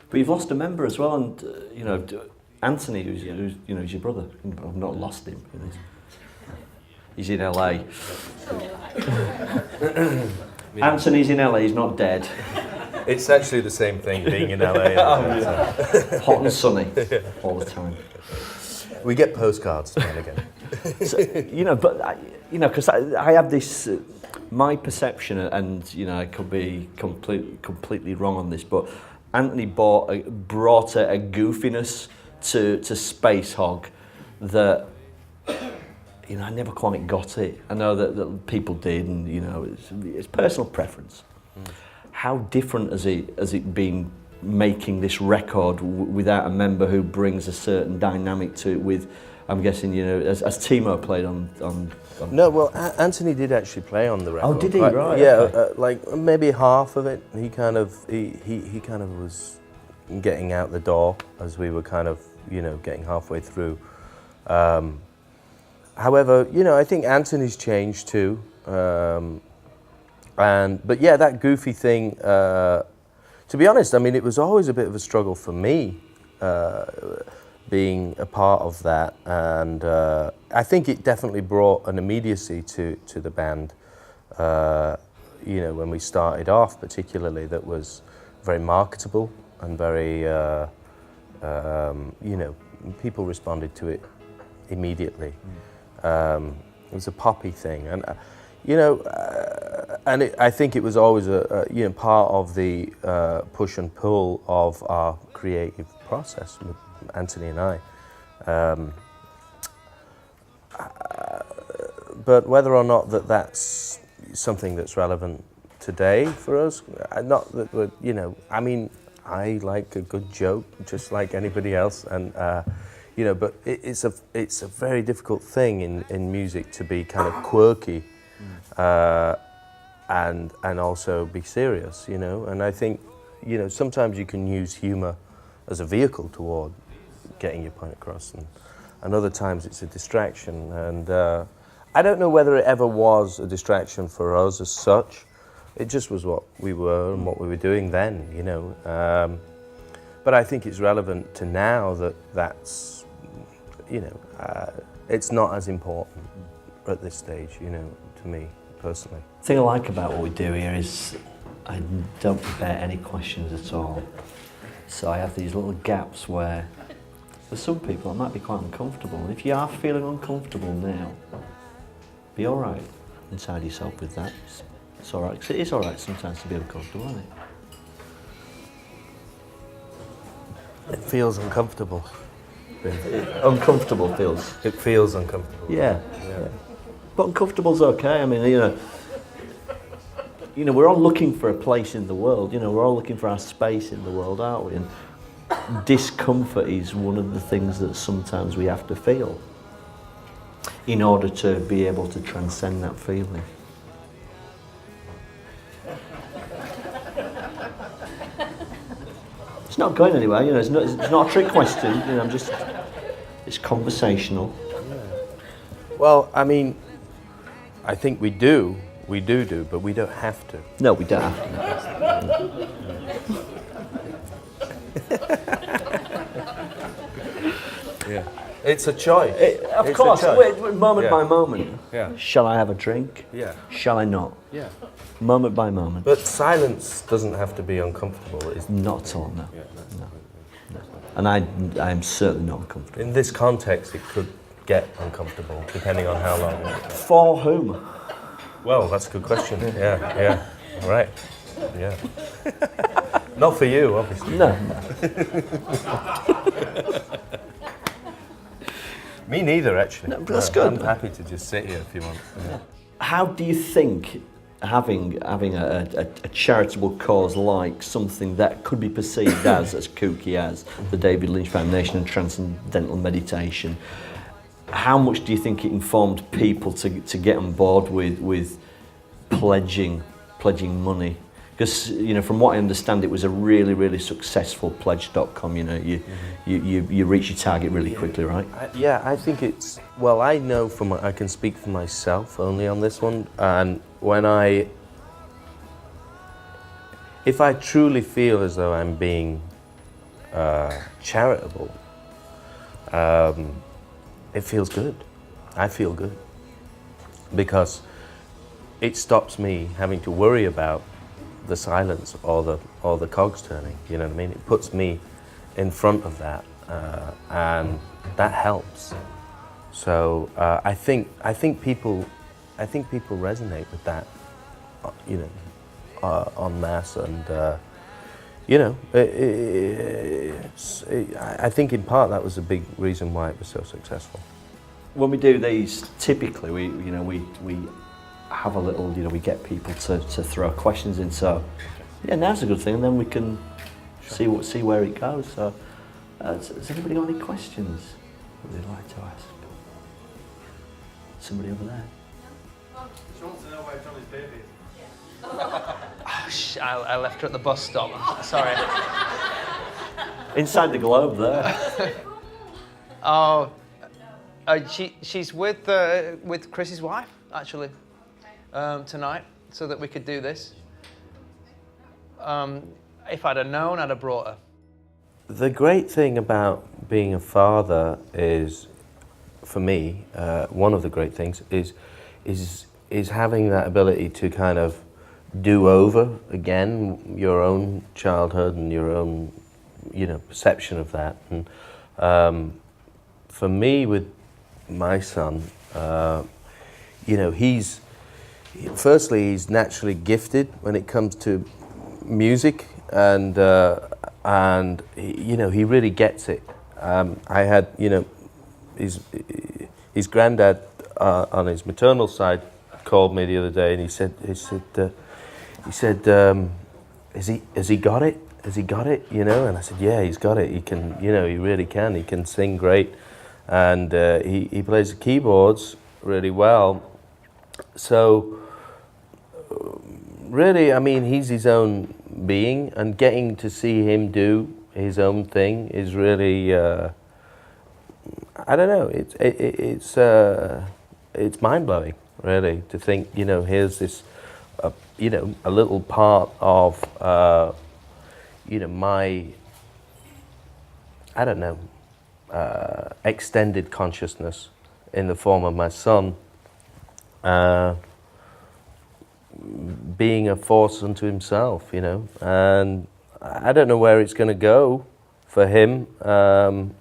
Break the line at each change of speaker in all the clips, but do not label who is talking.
But you've lost a member as well, and you know, Anthony, who's you know, he's your brother. I've not lost him. You know, he's in LA. Anthony's in LA. He's not dead.
It's actually the same thing, being in LA.
Hot and sunny all the time.
We get postcards now and again.
So, you know, but you know, because I have this, my perception, and you know, I could be completely wrong on this, but Anthony brought a goofiness to Spacehog that, you know, I never quite got it. I know that people did, and you know, it's personal preference. How different has it been making this record without a member who brings a certain dynamic to it? With, I'm guessing, you know, as Timo played on.
No, well, Anthony did actually play on the record.
Oh, did he? Right.
Yeah,
okay.
like maybe half of it. He kind of was getting out the door as we were kind of, you know, getting halfway through. However, you know, I think Anthony's changed too. But yeah, that goofy thing, to be honest, I mean, it was always a bit of a struggle for me, being a part of that. And I think it definitely brought an immediacy to the band, you know, when we started off particularly, that was very marketable and very, you know, people responded to it immediately. It was a poppy thing. And, you know, I think it was always you know, part of the push and pull of our creative process with Anthony and I. But whether or not that's something that's relevant today for us, not that we're, you know, I mean, I like a good joke just like anybody else, and you know, but it's a very difficult thing in music to be kind of quirky. And also be serious, you know. And I think, you know, sometimes you can use humour as a vehicle toward getting your point across, and other times it's a distraction. And I don't know whether it ever was a distraction for us as such. It just was what we were and what we were doing then, you know. But I think it's relevant to now that's, you know, it's not as important at this stage, you know, to me personally.
The thing I like about what we do here is I don't prepare any questions at all. So I have these little gaps where, for some people, it might be quite uncomfortable. And if you are feeling uncomfortable now, be all right inside yourself with that. It's all right. 'Cause it is all right sometimes to be uncomfortable, isn't it?
It feels uncomfortable.
Uncomfortable feels.
It feels uncomfortable.
Yeah. But uncomfortable's okay. I mean, you know, we're all looking for a place in the world. You know, we're all looking for our space in the world, aren't we? And discomfort is one of the things that sometimes we have to feel in order to be able to transcend that feeling. It's not going anywhere. You know, it's not a trick question. You know, it's conversational.
Well, I mean, I think we do, but we don't have to.
No, we don't have to.
Yeah, it's a choice.
Of course, moment by moment.
Yeah.
Shall I have a drink?
Yeah.
Shall I not?
Yeah.
Moment by moment.
But silence doesn't have to be uncomfortable. It's
Not at all, no.
Yeah,
No. And I am certainly not uncomfortable.
in this context, it could get uncomfortable depending on how long.
For whom?
Well, that's a good question. Yeah. Right. Yeah. Not for you, obviously.
No.
Me neither, actually.
No, but that's good.
I'm happy to just sit here if you want. Yeah.
How do you think having a charitable cause like something that could be perceived as kooky as the David Lynch Foundation and Transcendental Meditation, how much do you think it informed people to get on board with pledging money? Because, you know, from what I understand, it was a really, really successful pledge.com. You know, you reach your target really quickly, right?
I think it's, well, I know I can speak for myself only on this one, and if I truly feel as though I'm being charitable, it feels good. I feel good because it stops me having to worry about the silence or the cogs turning. You know what I mean? It puts me in front of that, and that helps. So I think people resonate with that, you know, en masse, and you know, I think in part that was a big reason why it was so successful.
When we do these, typically we have a little, you know, we get people to throw questions in. So yeah, now's a good thing, and then we can see where it goes. So has anybody got any questions that they'd like to ask? Somebody over there.
She wants to know where Johnny's baby is.
Oh, I left her at the bus stop. Sorry.
Inside the globe there.
Oh, she's with Chris's wife actually tonight, so that we could do this. If I'd have known, I'd have brought her.
The great thing about being a father is, for me, one of the great things is having that ability to kind of do over again your own childhood and your own, you know, perception of that. And for me, with my son, you know, he's naturally gifted when it comes to music, and you know, he really gets it. I had, you know, his granddad on his maternal side called me the other day, and he said, has he got it? Has he got it? You know, and I said, yeah, he's got it. He can, you know, he really can. He can sing great, and he plays the keyboards really well. So really, I mean, he's his own being, and getting to see him do his own thing is really, I don't know, it's mind-blowing, really, to think, you know, here's this, you know, a little part of, you know, my, I don't know, extended consciousness in the form of my son, being a force unto himself, you know, and I don't know where it's going to go for him, but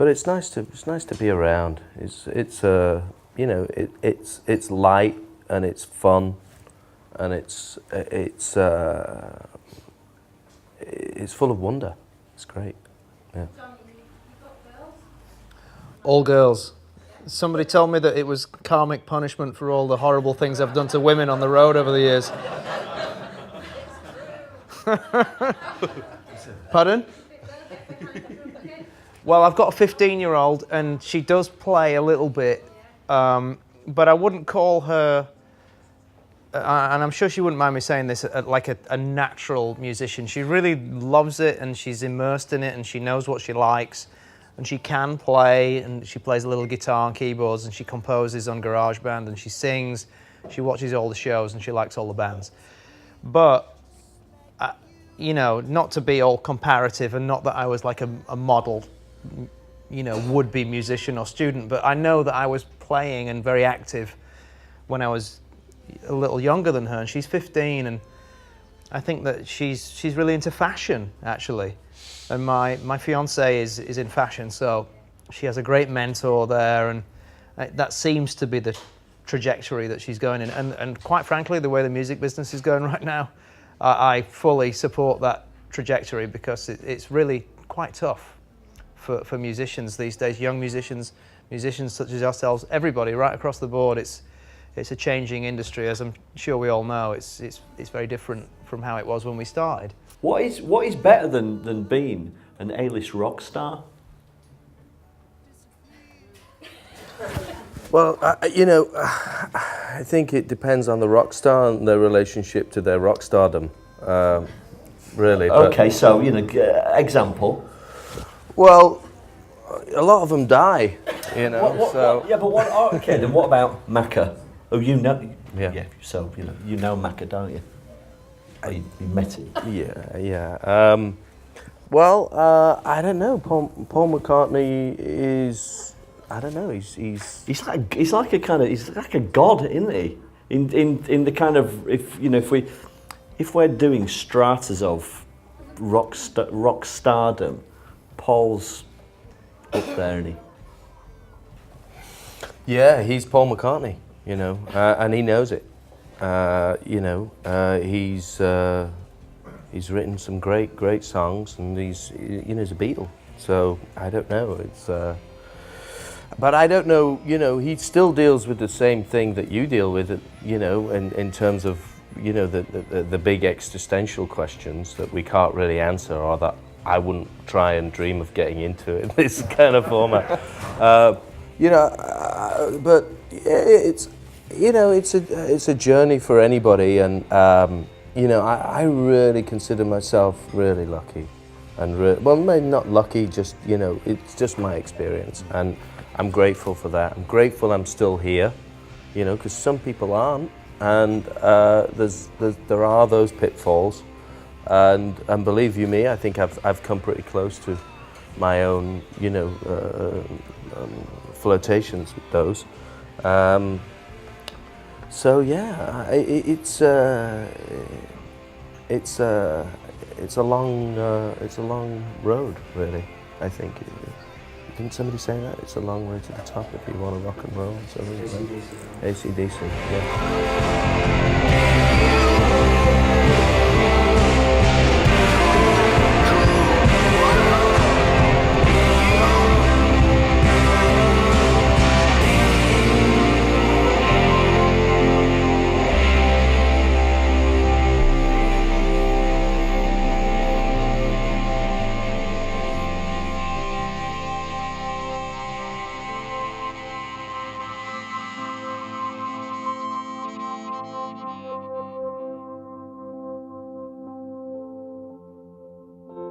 it's nice to be around. It's you know, it's light, and it's fun, and it's full of wonder. It's great. Yeah.
All girls. Somebody told me that it was karmic punishment for all the horrible things I've done to women on the road over the years. Pardon? Well, I've got a 15-year-old, and she does play a little bit, but I wouldn't call her, and I'm sure she wouldn't mind me saying this, like a natural musician. She really loves it, and she's immersed in it, and she knows what she likes, and she can play, and she plays a little guitar and keyboards, and she composes on GarageBand, and she sings, she watches all the shows, and she likes all the bands. But, you know, not to be all comparative, and not that I was like a model, you know, would-be musician or student, but I know that I was playing and very active when I was a little younger than her, and she's 15, and I think that she's really into fashion, actually. And my fiancé is in fashion, so she has a great mentor there, and that seems to be the trajectory that she's going in. And quite frankly, the way the music business is going right now, I fully support that trajectory, because it's really quite tough for musicians these days, young musicians such as ourselves, everybody right across the board. It's a changing industry, as I'm sure we all know. It's very different from how it was when we started.
What is better than being an A-list rock star?
Well, you know, I think it depends on the rock star and their relationship to their rock stardom, really.
Okay, so, you know, example.
Well, a lot of them die, you know.
Yeah, but okay, then what about Macca? Oh, you know.
Yeah.
So, you know Macca, don't you? Oh, you met him.
Yeah. Well, I don't know. Paul McCartney is, I don't know.
He's like a god, isn't he? In the kind of, if we're doing stratas of rock stardom, Paul's up there, isn't he?
Yeah, he's Paul McCartney, you know, and he knows it. He's written some great songs, and he's a Beatle. So I don't know. But I don't know. He still deals with the same thing that you deal with, in terms of the big existential questions that we can't really answer, or that I wouldn't try and dream of getting into in this kind of format. But it's a journey for anybody, and I really consider myself really lucky, and well, maybe not lucky, just it's just my experience, and I'm grateful for that. I'm grateful I'm still here, because some people aren't, and there are those pitfalls, and believe you me, I think I've come pretty close to my own flirtations with those. So yeah, it's a long road, really. I think. Didn't somebody say that? It's a long way to the top if you want to rock and roll. AC/DC. Yeah.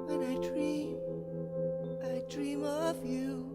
When I dream of you.